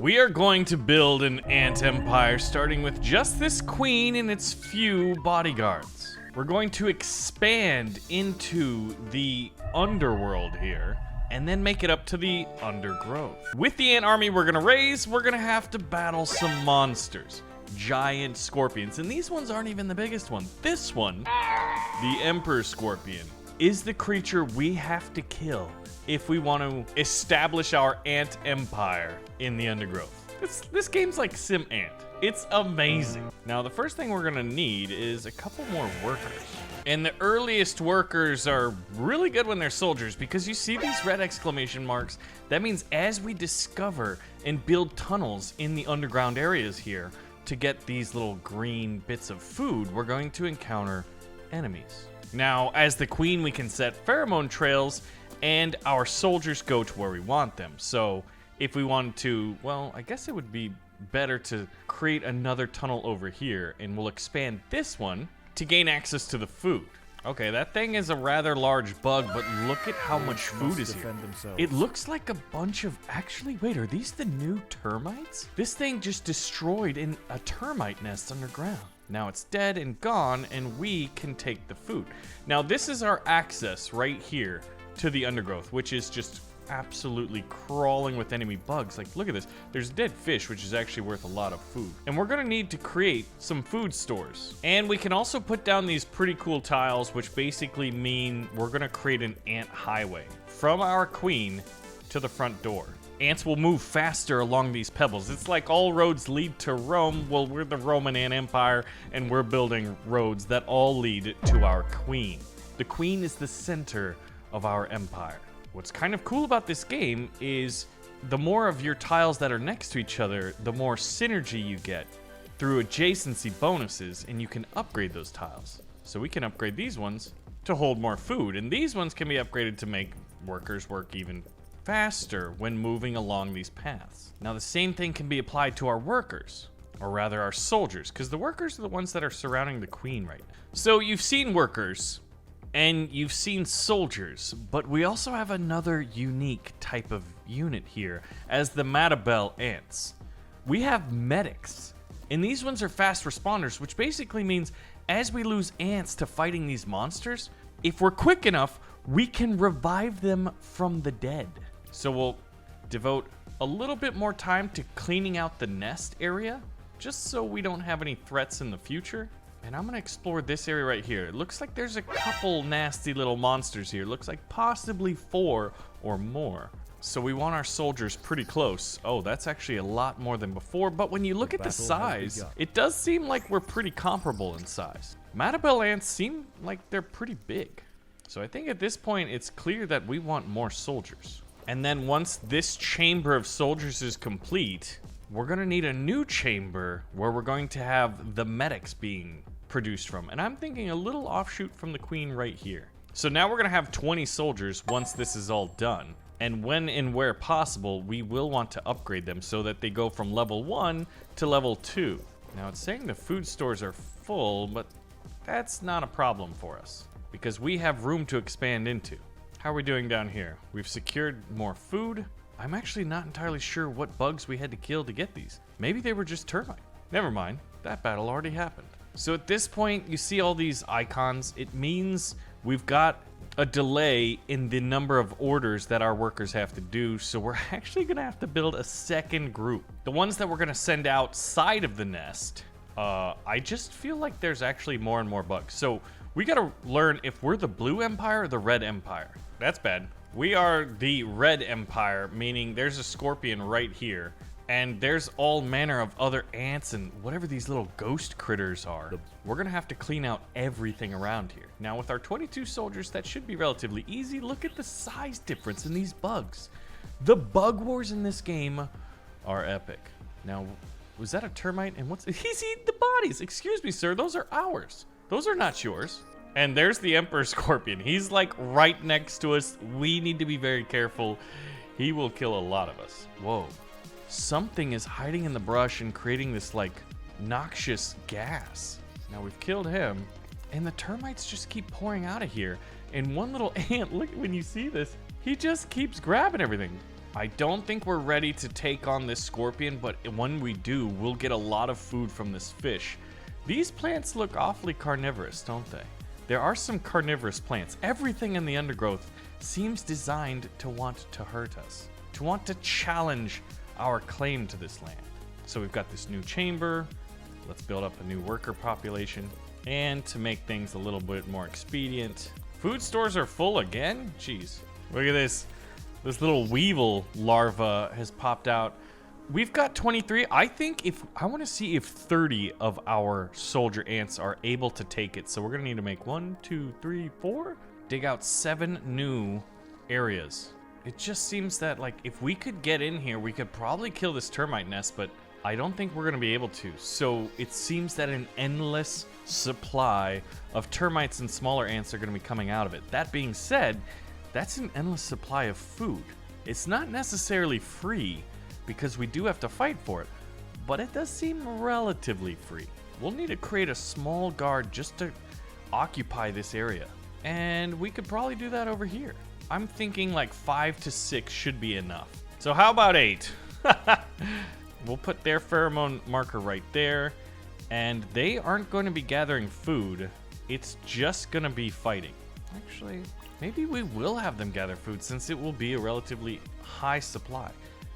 We are going to build an ant empire starting with just this queen and its few bodyguards. We're going to expand into the underworld here and then make it up to the undergrowth. With the ant army we're gonna raise, we're gonna have to battle some monsters. Giant scorpions, and these ones aren't even the biggest one. This one, the Emperor Scorpion, is the creature we have to kill if we want to establish our ant empire in the undergrowth. This game's like Sim Ant. It's amazing. Now, the first thing we're gonna need is a couple more workers. And the earliest workers are really good when they're soldiers, because you see these red exclamation marks. That means as we discover and build tunnels in the underground areas here to get these little green bits of food, we're going to encounter enemies. Now, as the queen, we can set pheromone trails and our soldiers go to where we want them. So if we wanted to, well, I guess it would be better to create another tunnel over here, and we'll expand this one to gain access to the food. Okay, that thing is a rather large bug, but look at how much food is here. It looks like a bunch of, actually, wait, are these the new termites? This thing just destroyed a termite nest underground. Now it's dead and gone, and we can take the food. Now this is our access right here to the undergrowth, which is just absolutely crawling with enemy bugs. Like, look at this. There's dead fish, which is actually worth a lot of food. And we're gonna need to create some food stores. And we can also put down these pretty cool tiles, which basically mean we're gonna create an ant highway from our queen to the front door. Ants will move faster along these pebbles. It's like all roads lead to Rome. Well, we're the Roman Ant Empire, and we're building roads that all lead to our queen. The queen is the center of our empire. What's kind of cool about this game is the more of your tiles that are next to each other, the more synergy you get through adjacency bonuses, and you can upgrade those tiles. So we can upgrade these ones to hold more food, and these ones can be upgraded to make workers work even faster when moving along these paths. Now the same thing can be applied to our workers, or rather our soldiers, because the workers are the ones that are surrounding the queen right now. So you've seen workers, and you've seen soldiers, but we also have another unique type of unit here as the Matabele ants. We have medics, and these ones are fast responders, which basically means as we lose ants to fighting these monsters, if we're quick enough, we can revive them from the dead. So we'll devote a little bit more time to cleaning out the nest area, just so we don't have any threats in the future. And I'm gonna explore this area right here. It looks like there's a couple nasty little monsters here. It looks like possibly 4 or more. So we want our soldiers pretty close. Oh, that's actually a lot more than before, but when you look at the size, it does seem like we're pretty comparable in size. Matabele ants seem like they're pretty big. So I think at this point, it's clear that we want more soldiers. And then once this chamber of soldiers is complete, we're gonna need a new chamber where we're going to have the medics being produced from. And I'm thinking a little offshoot from the queen right here. So now we're gonna have 20 soldiers once this is all done. And when and where possible, we will want to upgrade them so that they go from level 1 to level 2. Now it's saying the food stores are full, but that's not a problem for us because we have room to expand into. How are we doing down here? We've secured more food. I'm actually not entirely sure what bugs we had to kill to get these. Maybe they were just termite. Never mind, that battle already happened. So at this point, you see all these icons. It means we've got a delay in the number of orders that our workers have to do, so we're actually gonna have to build a second group. The ones that we're gonna send outside of the nest, I just feel like there's actually more and more bugs. So we gotta learn if we're the blue empire or the red empire. That's bad. We are the red empire, meaning there's a scorpion right here. And there's all manner of other ants and whatever these little ghost critters are. We're gonna have to clean out everything around here. Now with our 22 soldiers, that should be relatively easy. Look at the size difference in these bugs. The bug wars in this game are epic. Now, was that a termite? And he's eating the bodies. Excuse me, sir, those are ours. Those are not yours. And there's the Emperor Scorpion. He's like right next to us. We need to be very careful. He will kill a lot of us. Whoa. Something is hiding in the brush and creating this like noxious gas. Now we've killed him and the termites just keep pouring out of here. And one little ant, look when you see this, he just keeps grabbing everything. I don't think we're ready to take on this scorpion, but when we do, we'll get a lot of food from this fish. These plants look awfully carnivorous, don't they? There are some carnivorous plants. Everything in the undergrowth seems designed to want to hurt us, to want to challenge our claim to this land. So we've got this new chamber. Let's build up a new worker population. And to make things a little bit more expedient, food stores are full again? Jeez. Look at this. This little weevil larva has popped out. We've got 23. I think I want to see if 30 of our soldier ants are able to take it. So we're going to need to make 1, 2, 3, 4. Dig out 7 new areas. It just seems that, like, if we could get in here, we could probably kill this termite nest, but I don't think we're going to be able to. So it seems that an endless supply of termites and smaller ants are going to be coming out of it. That being said, that's an endless supply of food. It's not necessarily free because we do have to fight for it, but it does seem relatively free. We'll need to create a small guard just to occupy this area. And we could probably do that over here. I'm thinking like 5 to 6 should be enough. So how about 8? We'll put their pheromone marker right there. And they aren't going to be gathering food. It's just going to be fighting. Actually, maybe we will have them gather food since it will be a relatively high supply.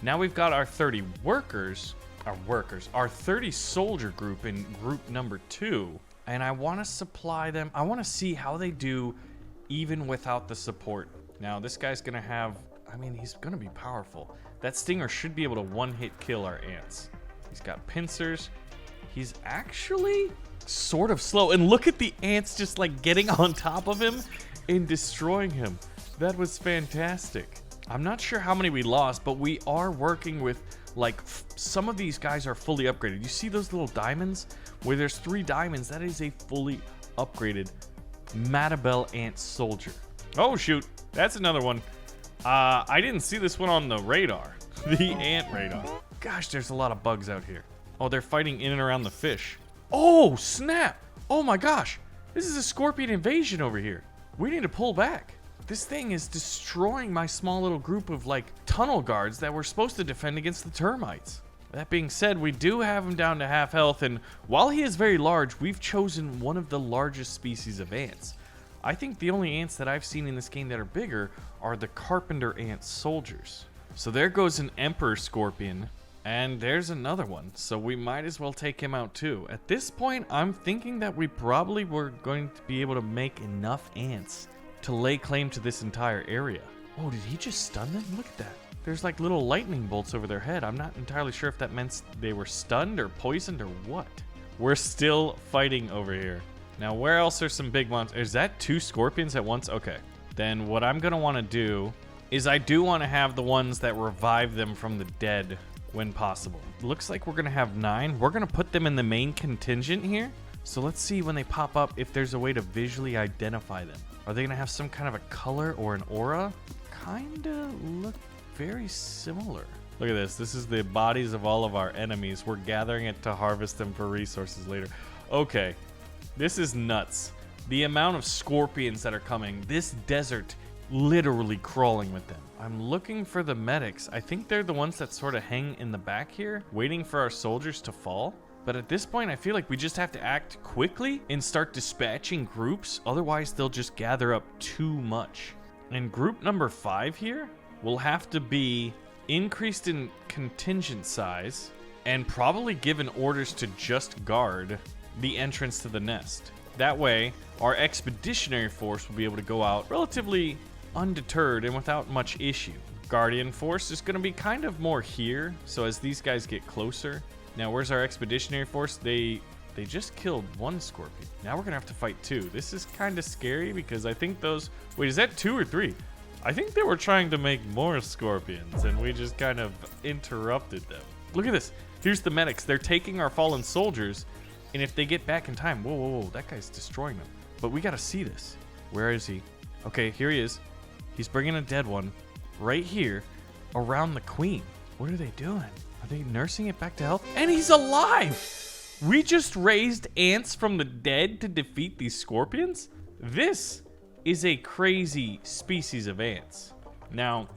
Now we've got our 30 workers, our 30 soldier group in group number 2. And I want to supply them. I want to see how they do even without the support. Now this guy's going to have, I mean, he's going to be powerful. That stinger should be able to one-hit kill our ants. He's got pincers. He's actually sort of slow. And look at the ants just like getting on top of him and destroying him. That was fantastic. I'm not sure how many we lost, but we are working with, like, some of these guys are fully upgraded. You see those little diamonds? Where there's 3 diamonds, that is a fully upgraded Matabele ant soldier. Oh shoot, that's another one. I didn't see this one on the radar. The ant radar. Gosh, there's a lot of bugs out here. Oh, they're fighting in and around the fish. Oh, snap. Oh my gosh. This is a scorpion invasion over here. We need to pull back. This thing is destroying my small little group of, like, tunnel guards that were supposed to defend against the termites. That being said, we do have him down to half health, and while he is very large, we've chosen one of the largest species of ants. I think the only ants that I've seen in this game that are bigger are the carpenter ant soldiers. So there goes an emperor scorpion, and there's another one, so we might as well take him out too. At this point, I'm thinking that we probably were going to be able to make enough ants to lay claim to this entire area. Oh, did he just stun them? Look at that. There's like little lightning bolts over their head. I'm not entirely sure if that meant they were stunned or poisoned or what. We're still fighting over here. Now, where else are some big monsters? Is that 2 scorpions at once? Okay. Then what I'm going to want to do is I do want to have the ones that revive them from the dead when possible. Looks like we're going to have 9. We're going to put them in the main contingent here. So let's see when they pop up if there's a way to visually identify them. Are they going to have some kind of a color or an aura? Kinda look very similar. Look at this. This is the bodies of all of our enemies. We're gathering it to harvest them for resources later. Okay. This is nuts. The amount of scorpions that are coming. This desert literally crawling with them. I'm looking for the medics. I think they're the ones that sort of hang in the back here, waiting for our soldiers to fall. But at this point, I feel like we just have to act quickly and start dispatching groups. Otherwise, they'll just gather up too much. And group number 5 here will have to be increased in contingent size and probably given orders to just guard the entrance to the nest. That way, our expeditionary force will be able to go out relatively undeterred and without much issue. Guardian force is going to be kind of more here, so as these guys get closer. Now, where's our expeditionary force? They just killed 1 scorpion. Now we're going to have to fight 2. This is kind of scary because I think those... Wait, is that 2 or 3? I think they were trying to make more scorpions and we just kind of interrupted them. Look at this. Here's the medics. They're taking our fallen soldiers, and if they get back in time... Whoa, whoa, whoa. That guy's destroying them. But we got to see this. Where is he? Okay, here he is. He's bringing a dead one right here around the queen. What are they doing? Are they nursing it back to health? And he's alive! We just raised ants from the dead to defeat these scorpions? This is a crazy species of ants. Now,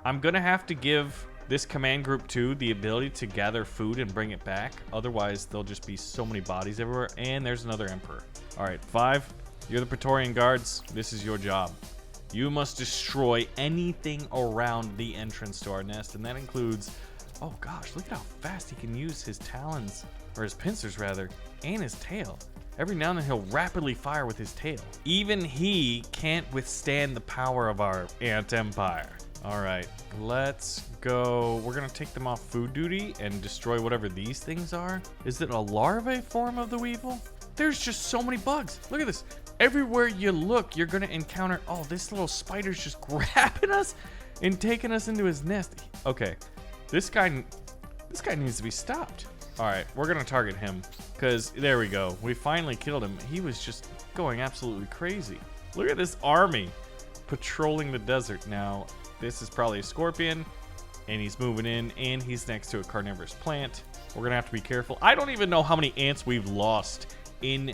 I'm going to have to give this command group 2 the ability to gather food and bring it back. Otherwise, there'll just be so many bodies everywhere. And there's another Emperor. All right, 5, you're the Praetorian Guards. This is your job. You must destroy anything around the entrance to our nest. And that includes, oh gosh, look at how fast he can use his talons, or his pincers rather, and his tail. Every now and then he'll rapidly fire with his tail. Even he can't withstand the power of our Ant Empire. All right, let's go. We're gonna take them off food duty and destroy whatever these things are. Is it a larvae form of the weevil? There's just so many bugs. Look at this. Everywhere you look, you're gonna encounter, oh, this little spider's just grabbing us and taking us into his nest. Okay, this guy needs to be stopped. All right, we're gonna target him because there we go. We finally killed him. He was just going absolutely crazy. Look at this army patrolling the desert. Now, this is probably a scorpion and he's moving in and he's next to a carnivorous plant. We're gonna have to be careful. I don't even know how many ants we've lost in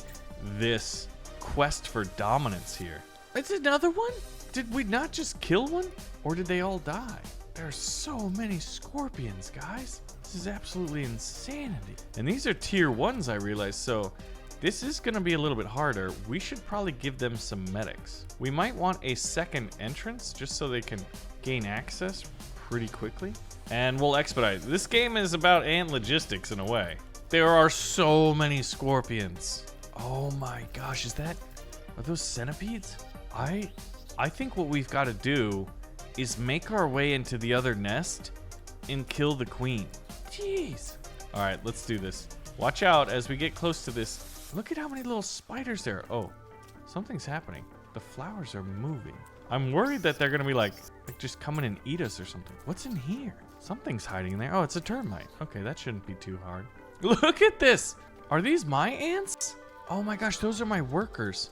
this quest for dominance here. It's another one? Did we not just kill one? Or did they all die? There's so many scorpions, guys. This is absolutely insanity. And these are tier 1s, I realize, so this is gonna be a little bit harder. We should probably give them some medics. We might want a second entrance just so they can gain access pretty quickly. And we'll expedite. This game is about ant logistics in a way. There are so many scorpions. Oh my gosh, are those centipedes? I think what we've got to do is make our way into the other nest and kill the queen. Jeez. All right, let's do this. Watch out as we get close to this. Look at how many little spiders there. Oh, something's happening. The flowers are moving. I'm worried that they're gonna be like just come in and eat us or something. What's in here? Something's hiding in there. Oh, it's a termite. Okay, that shouldn't be too hard. Look at this. Are these my ants? Oh my gosh, those are my workers.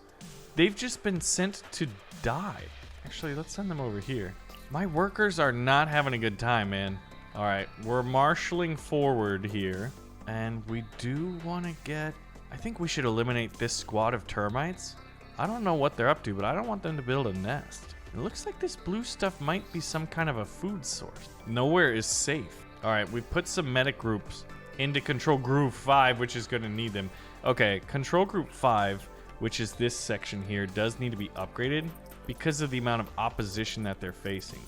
They've just been sent to die. Actually, let's send them over here. My workers are not having a good time, man. All right, we're marshaling forward here. And we do want to get... I think we should eliminate this squad of termites. I don't know what they're up to, but I don't want them to build a nest. It looks like this blue stuff might be some kind of a food source. Nowhere is safe. All right, we put some medic groups into Control Group 5, which is going to need them. Okay, Control Group 5, which is this section here, does need to be upgraded because of the amount of opposition that they're facing.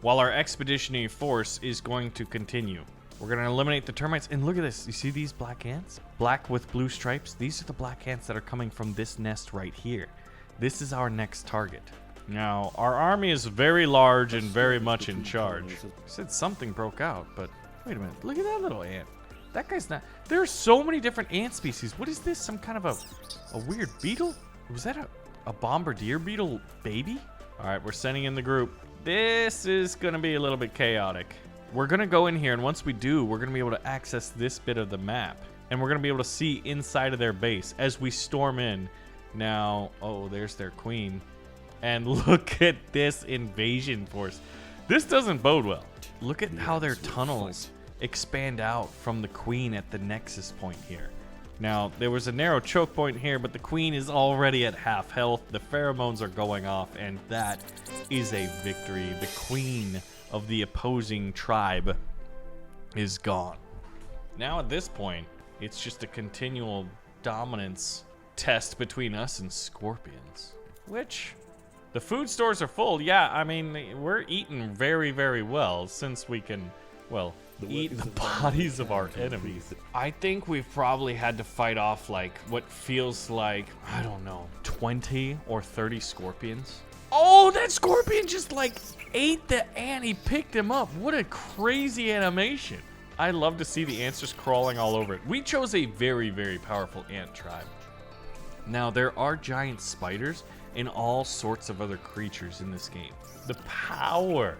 While our expeditionary force is going to continue. We're going to eliminate the termites. And look at this. You see these black ants? Black with blue stripes? These are the black ants that are coming from this nest right here. This is our next target. Now, our army is very large and very much in charge. I said something broke out, but wait a minute. Look at that little ant. That guy's not... There are so many different ant species. What is this? Some kind of a weird beetle? Was that a bombardier beetle baby? All right, we're sending in the group. This is going to be a little bit chaotic. We're going to go in here, and once we do, we're going to be able to access this bit of the map. And we're going to be able to see inside of their base as we storm in. Now, oh, there's their queen. And look at this invasion force. This doesn't bode well. Look at how their tunnels expand out from the queen at the nexus point here. Now, there was a narrow choke point here, but the queen is already at half health. The pheromones are going off, and that is a victory. The queen of the opposing tribe is gone. Now, at this point, it's just a continual dominance test between us and scorpions, which the food stores are full. Yeah, I mean, we're eating very, very well since we can, well, eat the bodies of our enemies. I think we've probably had to fight off like what feels like, I don't know, 20 or 30 scorpions. Oh, that scorpion just like ate the ant. He picked him up. What a crazy animation. I love to see the ants just crawling all over it. We chose a very, very powerful ant tribe. Now, there are giant spiders and all sorts of other creatures in this game. The power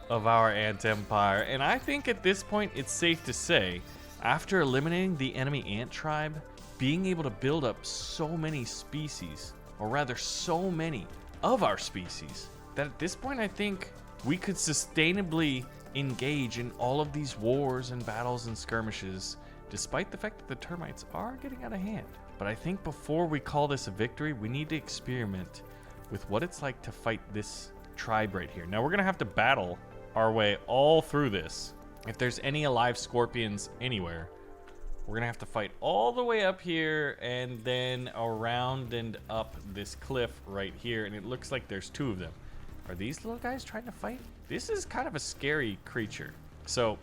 of our ant empire. And I think at this point, it's safe to say, after eliminating the enemy ant tribe, being able to build up so many species, or rather so many of our species, that at this point, I think we could sustainably engage in all of these wars and battles and skirmishes, despite the fact that the termites are getting out of hand. But I think before we call this a victory, we need to experiment with what it's like to fight this tribe right here. Now, we're going to have to battle our way all through this. If there's any alive scorpions anywhere, we're gonna have to fight all the way up here and then around and up this cliff right here. And it looks like there's 2 of them. Are these little guys trying to fight? This is kind of a scary creature. So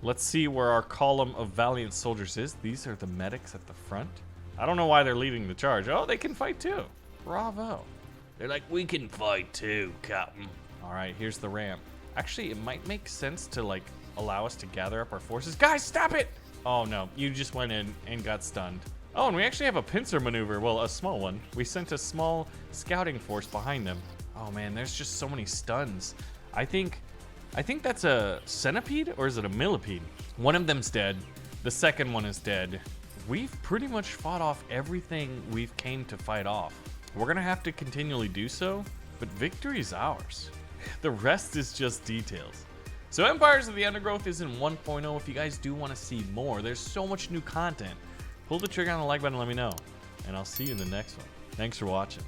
let's see where our column of valiant soldiers is. These are the medics at the front. I don't know why they're leading the charge. Oh, they can fight too. Bravo. They're like, we can fight too, Captain. All right, here's the ramp. Actually, it might make sense to like allow us to gather up our forces. Guys, stop it! Oh no, you just went in and got stunned. Oh, and we actually have a pincer maneuver. Well, a small one. We sent a small scouting force behind them. Oh man, there's just so many stuns. I think that's a centipede, or is it a millipede? One of them's dead. The second one is dead. We've pretty much fought off everything we've came to fight off. We're gonna have to continually do so, but victory is ours. The rest is just details. So Empires of the Undergrowth is in 1.0. If you guys do want to see more, there's so much new content. Pull the trigger on the like button and let me know. And I'll see you in the next one. Thanks for watching.